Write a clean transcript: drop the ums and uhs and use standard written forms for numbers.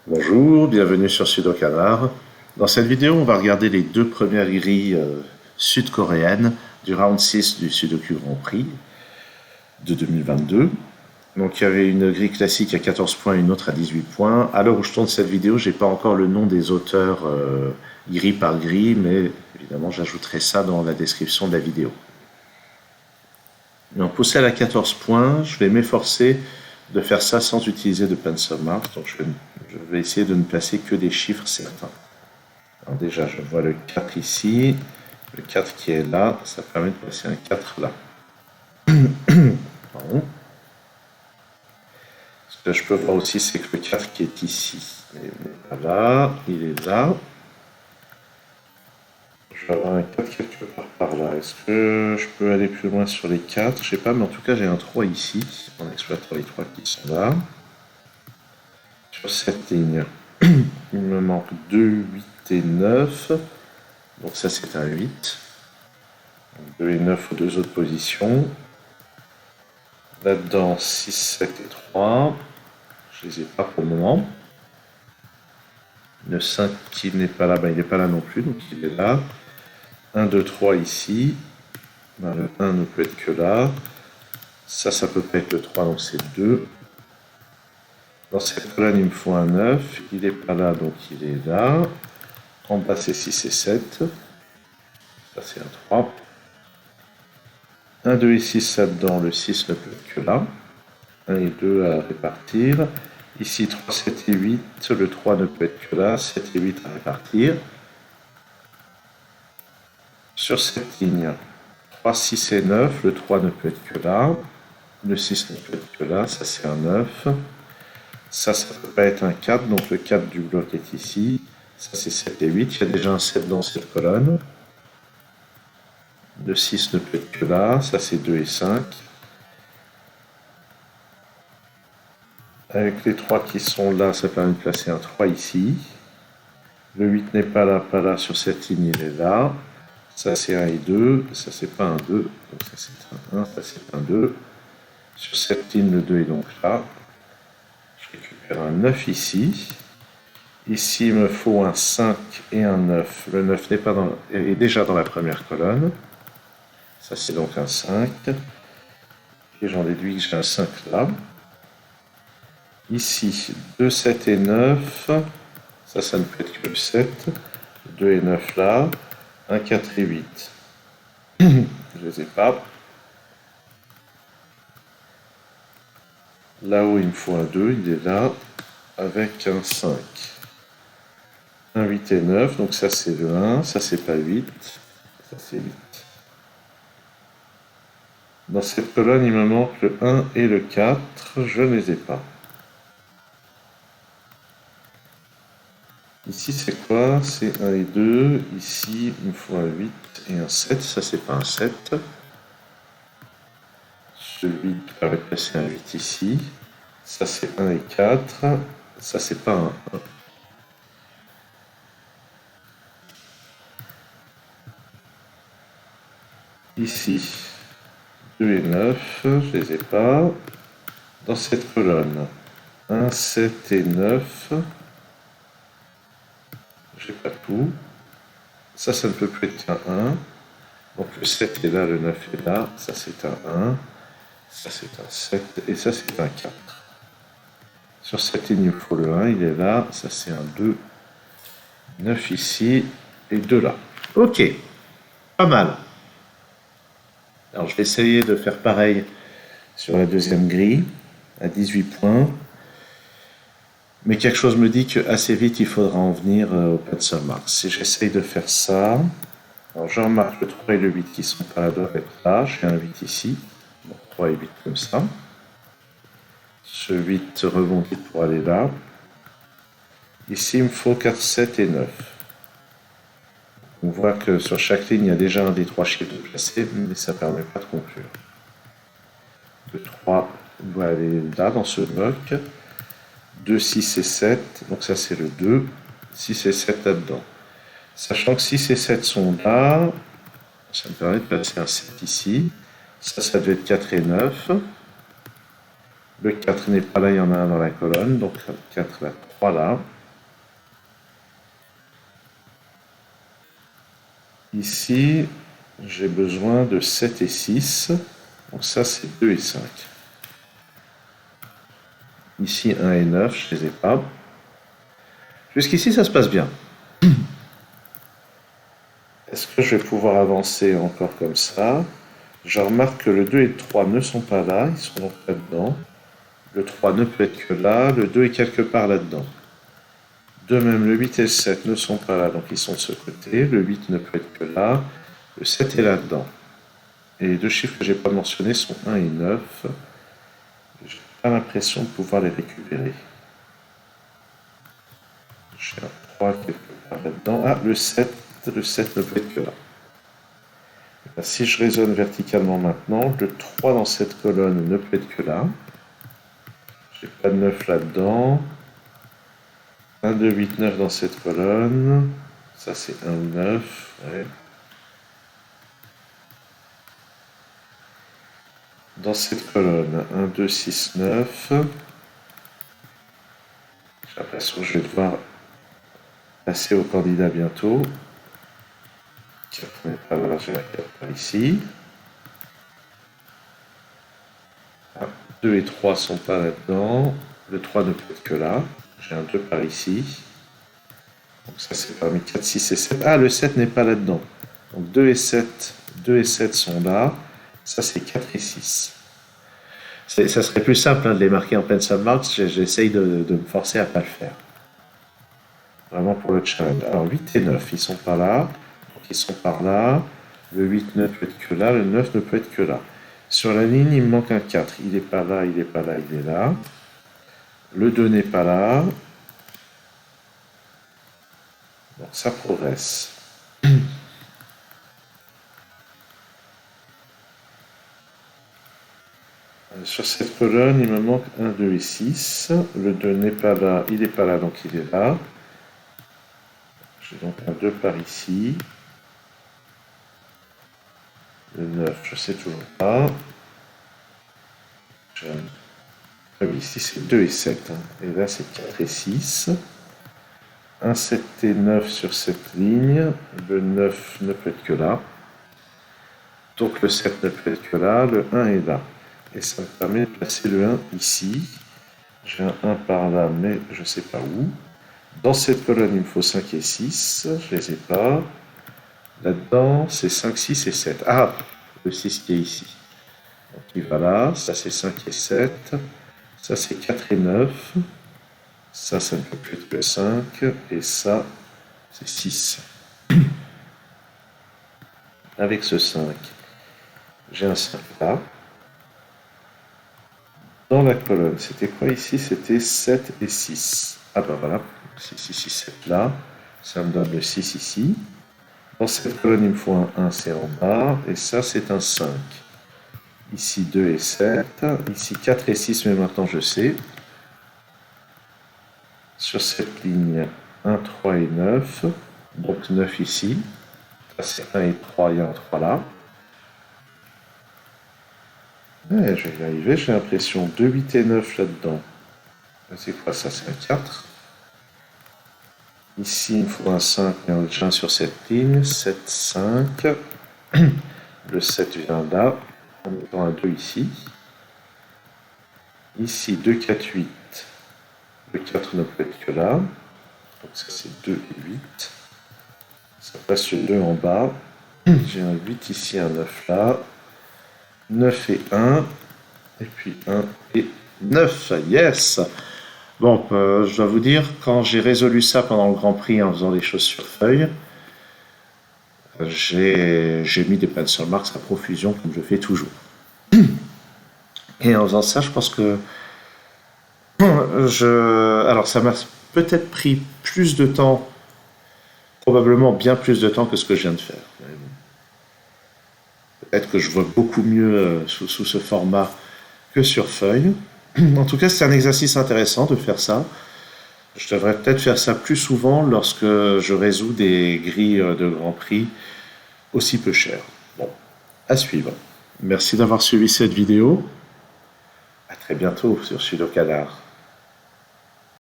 Bonjour, bienvenue sur Sudokanar. Dans cette vidéo, on va regarder les deux premières grilles sud-coréennes du round 6 du Sudoku Grand Prix de 2022. Donc il y avait une grille classique à 14 points et une autre à 18 points. À l'heure où je tourne cette vidéo, j'ai pas encore le nom des auteurs grille par grille, mais évidemment j'ajouterai ça dans la description de la vidéo. Donc poussé à la 14 points, je vais m'efforcer de faire ça sans utiliser de pencil mark. Donc je vais essayer de ne placer que des chiffres certains. Alors déjà, je vois le 4 ici. Le 4 qui est là, ça permet de placer un 4 là. Pardon. Ce que je peux voir aussi, c'est que le 4 qui est ici, il n'est pas là, il est là. Je vais avoir un 4 quelque part par là. Est-ce que je peux aller plus loin sur les 4? Je sais pas, mais en tout cas, j'ai un 3 ici, en exploitant les 3 qui sont là. Sur cette ligne, il me manque 2, 8 et 9. Donc ça, c'est un 8. 2 et 9 aux deux autres positions. Là-dedans, 6, 7 et 3. Je les ai pas pour le moment. Le 5 qui n'est pas là, ben, il n'est pas là non plus, donc il est là. 1, 2, 3 ici. Ben, le 1 ne peut être que là. Ça peut pas être le 3, donc c'est 2. Dans cette colonne, il me faut un 9. Il n'est pas là, donc il est là. En bas, c'est 6 et 7. Ça, c'est un 3. 1, 2 et 6 là-dedans. Le 6 ne peut être que là. 1 et 2 à répartir. Ici, 3, 7 et 8. Le 3 ne peut être que là. 7 et 8 à répartir. Sur cette ligne, 3, 6 et 9. Le 3 ne peut être que là. Le 6 ne peut être que là. Ça, c'est un 9. Ça ne peut pas être un 4. Donc, le 4 du bloc est ici. Ça, c'est 7 et 8. Il y a déjà un 7 dans cette colonne. Le 6 ne peut être que là. Ça, c'est 2 et 5. Avec les 3 qui sont là, ça permet de placer un 3 ici. Le 8 n'est pas là, sur cette ligne, il est là. Ça, c'est 1 et 2. Ça, c'est pas un 2. Donc, ça, c'est un 1. Ça, c'est un 2. Sur cette ligne, le 2 est donc là. Je récupère un 9 ici. Ici, il me faut un 5 et un 9. Le 9 est déjà dans la première colonne. Ça, c'est donc un 5. Et j'en déduis que j'ai un 5 là. Ici, 2, 7 et 9. Ça ne peut être que le 7. 2 et 9 là. 1, 4 et 8. Je ne les ai pas. Là-haut, il me faut un 2. Il est là. Avec un 5. 1, 8 et 9. Donc ça, c'est le 1. Ça, c'est pas 8. Ça, c'est 8. Dans cette colonne, il me manque le 1 et le 4. Je ne les ai pas. Ici, c'est quoi? C'est 1 et 2. Ici, il me faut un 8 et un 7. Ça, c'est pas un 7. Ce 8 permet de placer un 8 ici. Ça, c'est 1 et 4. Ça, c'est pas un 1. Ici, 2 et 9. Je les ai pas. Dans cette colonne, 1, 7 et 9. J'ai pas tout. Ça ne peut plus être qu'un 1. Donc le 7 est là, le 9 est là. Ça, c'est un 1. Ça, c'est un 7. Et ça, c'est un 4. Sur cette ligne, il faut le 1. Il est là. Ça, c'est un 2. 9 ici. Et 2 là. Ok. Pas mal. Alors, je vais essayer de faire pareil sur la deuxième grille, à 18 points. Mais quelque chose me dit qu'assez vite, il faudra en venir au pencil mark. Si j'essaye de faire ça, alors je remarque le 3 et le 8 qui sont pas là, doivent être là. J'ai un 8 ici. Donc 3 et 8 comme ça. Ce 8 rebondit pour aller là. Ici, il me faut 4, 7 et 9. On voit que sur chaque ligne, il y a déjà un des 3 chiffres placés, mais ça ne permet pas de conclure. Le 3 doit aller là, dans ce bloc. 2, 6 et 7, donc ça c'est le 2. 6 et 7 là-dedans. Sachant que 6 et 7 sont là, ça me permet de placer un 7 ici. Ça devait être 4 et 9. Le 4 n'est pas là, il y en a un dans la colonne, donc 4 là, 3 là. Ici, j'ai besoin de 7 et 6, donc ça c'est 2 et 5. Ici 1 et 9, je ne les ai pas. Jusqu'ici ça se passe bien. Est-ce que je vais pouvoir avancer encore comme ça? Je remarque que le 2 et le 3 ne sont pas là, ils sont donc là-dedans. Le 3 ne peut être que là, le 2 est quelque part là-dedans. De même, le 8 et le 7 ne sont pas là, donc ils sont de ce côté. Le 8 ne peut être que là, le 7 est là-dedans. Et les deux chiffres que je n'ai pas mentionnés sont 1 et 9. Je n'ai pas l'impression de pouvoir les récupérer. J'ai un 3 quelque part là-dedans. Ah, le 7 ne peut être que là. Si je raisonne verticalement maintenant, le 3 dans cette colonne ne peut être que là. J'ai pas de 9 là-dedans. 1, 2, 8, 9 dans cette colonne. Ça c'est 1 ou 9. Ouais. Dans cette colonne, 1, 2, 6, 9. J'ai l'impression que je vais devoir passer au candidat bientôt. 4 n'est pas là, j'ai la 4 par ici. 2 et 3 sont pas là-dedans. Le 3 ne peut être que là. J'ai un 2 par ici. Donc ça c'est parmi 4, 6 et 7. Ah, le 7 n'est pas là-dedans. Donc 2 et 7 sont là. Ça c'est 4 et 6. Ça serait plus simple de les marquer en pencil marks. J'essaye de me forcer à ne pas le faire. Vraiment pour le challenge. Alors 8 et 9, ils sont pas là. Donc ils sont par là. Le 8 ne peut être que là. Le 9 ne peut être que là. Sur la ligne, il me manque un 4. Il n'est pas là, il n'est pas là, il est là. Le 2 n'est pas là. Donc ça progresse. Sur cette colonne, il me manque 1, 2 et 6. Le 2 n'est pas là, il n'est pas là, donc il est là. J'ai donc un 2 par ici. Le 9, je ne sais toujours pas. Comme ici, c'est 2 et 7. Et là, c'est 4 et 6. 1, 7 et 9 sur cette ligne. Le 9 ne peut être que là. Donc le 7 ne peut être que là. Le 1 est là. Et ça me permet de placer le 1 ici. J'ai un 1 par là, mais je ne sais pas où. Dans cette colonne, il me faut 5 et 6. Je ne les ai pas. Là-dedans, c'est 5, 6 et 7. Ah, le 6 qui est ici. Donc il va là. Ça, c'est 5 et 7. Ça, c'est 4 et 9. Ça ne peut plus être que 5. Et ça, c'est 6. Avec ce 5, j'ai un 5 là. Dans la colonne, c'était quoi ici? C'était 7 et 6. Ah ben voilà, 6, 6, 6, 7 là. Ça me donne le 6 ici. Dans cette colonne, il me faut un 1, c'est en bas. Et ça, c'est un 5. Ici, 2 et 7. Ici, 4 et 6, mais maintenant je sais. Sur cette ligne, 1, 3 et 9. Donc 9 ici. Ça, c'est 1 et 3, il y a un 3 là. Ouais, je vais y arriver, j'ai l'impression. 2, 8 et 9 là-dedans. C'est quoi ça? C'est un 4. Ici, il me faut un 5, mais on est déjà sur cette ligne. 7, 5. Le 7 vient là. En mettant un 2 ici. Ici, 2, 4, 8. Le 4 ne peut être que là. Donc ça, c'est 2 et 8. Ça passe le 2 en bas. J'ai un 8 ici, un 9 là. 9 et 1. Et puis 1 et 9. Yes! Bon, je dois vous dire, quand j'ai résolu ça pendant le Grand Prix en faisant des choses sur feuille, j'ai mis des pencil marks à profusion comme je fais toujours. Et en faisant ça, je pense que alors ça m'a peut-être pris plus de temps, probablement bien plus de temps que ce que je viens de faire. Peut-être que je vois beaucoup mieux sous ce format que sur feuille. En tout cas, c'est un exercice intéressant de faire ça. Je devrais peut-être faire ça plus souvent lorsque je résous des grilles de Grand Prix aussi peu chères. Bon, à suivre. Merci d'avoir suivi cette vidéo. À très bientôt sur Sudokanar.